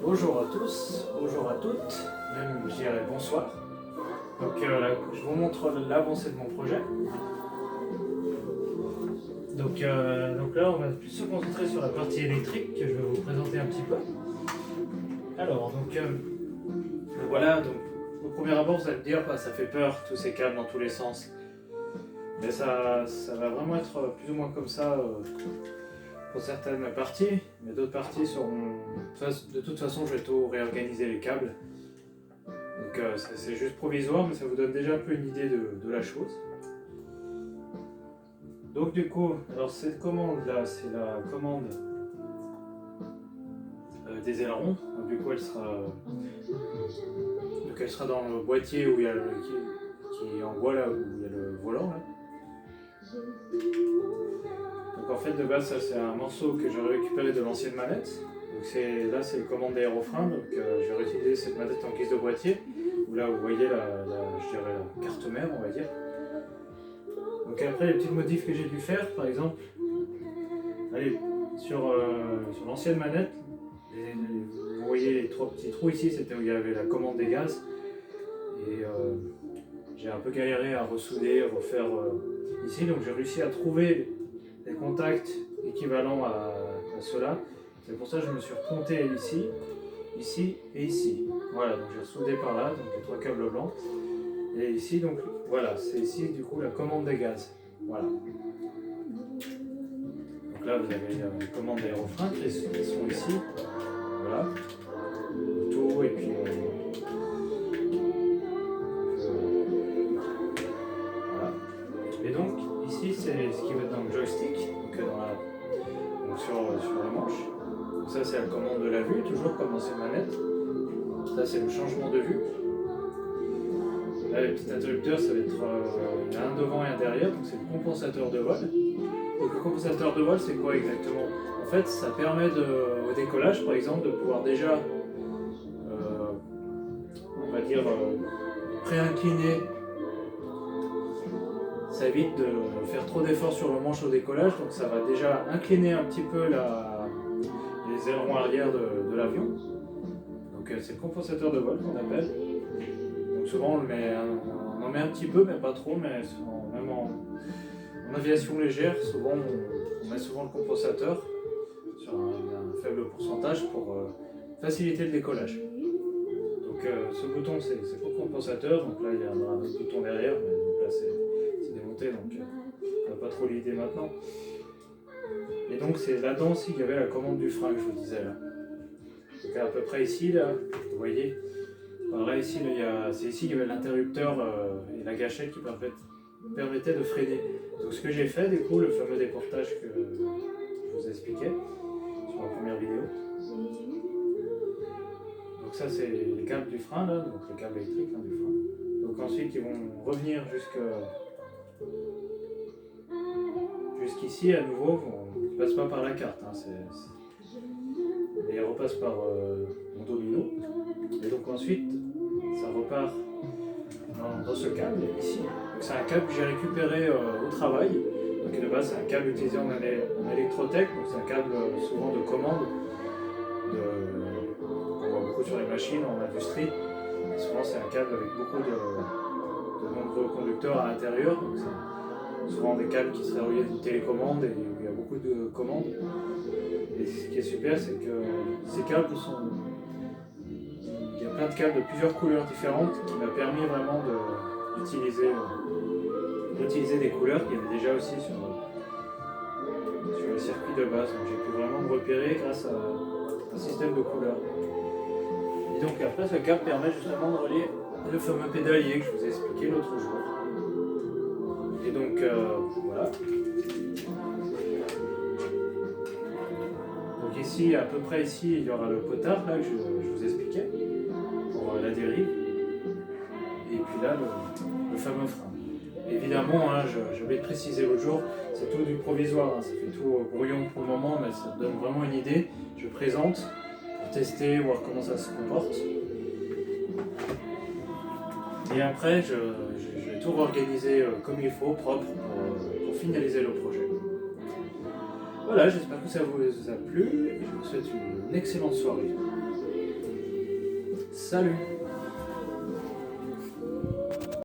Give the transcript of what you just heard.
Bonjour à tous, bonjour à toutes, même je dirais bonsoir. Donc là, je vous montre l'avancée de mon projet. Donc là, on va plus se concentrer sur la partie électrique que je vais vous présenter un petit peu. Alors, voilà, donc au premier abord, vous allez me dire, bah, ça fait peur, tous ces câbles dans tous les sens. Mais ça va vraiment être plus ou moins comme ça pour certaines parties, mais d'autres parties seront... De toute façon, je vais tout réorganiser les câbles. Donc c'est juste provisoire, mais ça vous donne déjà un peu une idée de la chose. Donc du coup, alors cette commande là, c'est la commande des ailerons. Donc, du coup, elle sera dans le boîtier où il y a qui est en bois là, où il y a le volant là. Donc en fait de base ça c'est un morceau que j'ai récupéré de l'ancienne manette. Donc là c'est les commandes d'aérofrein, donc je vais réutiliser cette manette en guise de boîtier. Où là vous voyez je dirais la carte mère on va dire. Donc après les petites modifs que j'ai dû faire, par exemple, allez, sur l'ancienne manette, vous voyez les trois petits trous ici, c'était où il y avait la commande des gaz. Et j'ai un peu galéré à ressouder, à refaire ici, donc j'ai réussi à trouver des contacts équivalents à ceux-là. C'est pour ça que je me suis remonté ici, ici et ici. Voilà, donc j'ai soudé par là, donc les trois câbles blancs. Et ici, donc voilà, c'est ici du coup la commande des gaz. Voilà. Donc là, vous avez les commandes d'aérofrein qui sont ici. Voilà. Tout, et puis voilà. Et donc, ici, c'est ce qui va être dans le joystick, donc sur la manche. Donc ça, c'est la commande de la vue, toujours comme dans ces manettes. Ça, c'est le changement de vue. Là, les petits interrupteurs, ça va être il y en a un devant et un derrière, donc c'est le compensateur de vol. Donc le compensateur de vol, c'est quoi exactement? En fait, ça permet au décollage, par exemple, de pouvoir déjà, on va dire, pré-incliner. Ça évite de faire trop d'efforts sur le manche au décollage, donc ça va déjà incliner un petit peu les ailerons arrière de l'avion. Donc c'est le compensateur de vol qu'on appelle. Donc souvent on en met un petit peu, mais pas trop, mais même en aviation légère, souvent on met souvent le compensateur sur un faible pourcentage pour faciliter le décollage. Donc ce bouton c'est le compensateur, donc là il y a un autre bouton derrière, mais donc là c'est démonté, donc on n'a pas trop l'idée maintenant. Et donc c'est là-dedans aussi qu'il y avait la commande du frein que je vous disais là. Donc à peu près ici, là, vous voyez. Alors là ici, c'est ici qu'il y avait l'interrupteur et la gâchette qui permettait de freiner. Donc ce que j'ai fait, du coup, le fameux déportage que je vous expliquais sur la première vidéo. Donc ça c'est les câbles du frein, là, donc le câble électrique hein, du frein. Donc ensuite ils vont revenir jusqu'ici à nouveau, ils ne passent pas par la carte, hein, et ils repassent par mon domino. Et donc ensuite ça repart dans ce câble ici. Donc c'est un câble que j'ai récupéré au travail. Donc de base c'est un câble utilisé en électrotech, donc c'est un câble souvent de commande qu'on voit beaucoup sur les machines en industrie. Et souvent c'est un câble avec beaucoup de nombreux conducteurs à l'intérieur. Donc c'est souvent des câbles qui seraient reliés à une télécommande et où il y a beaucoup de commandes. Et ce qui est super, c'est que ces câbles il y a plein de câbles de plusieurs couleurs différentes qui m'a permis vraiment d'utiliser des couleurs qu'il y avait déjà aussi sur le circuit de base. Donc j'ai pu vraiment me repérer grâce à un système de couleurs. Et donc après, ce câble permet justement de relier le fameux pédalier que je vous ai expliqué l'autre jour. Et donc voilà. Donc ici, à peu près ici, il y aura le potard là que je vous expliquais pour la dérive. Et puis là, le fameux frein. Évidemment, hein, j'ai oublié de préciser l'autre jour, c'est tout du provisoire, hein, ça fait tout brouillon pour le moment, mais ça donne vraiment une idée. Je présente pour tester, voir comment ça se comporte. Et après, je vais tout réorganiser comme il faut, propre, pour finaliser le projet. Voilà, j'espère que ça vous a plu et je vous souhaite une excellente soirée. Salut!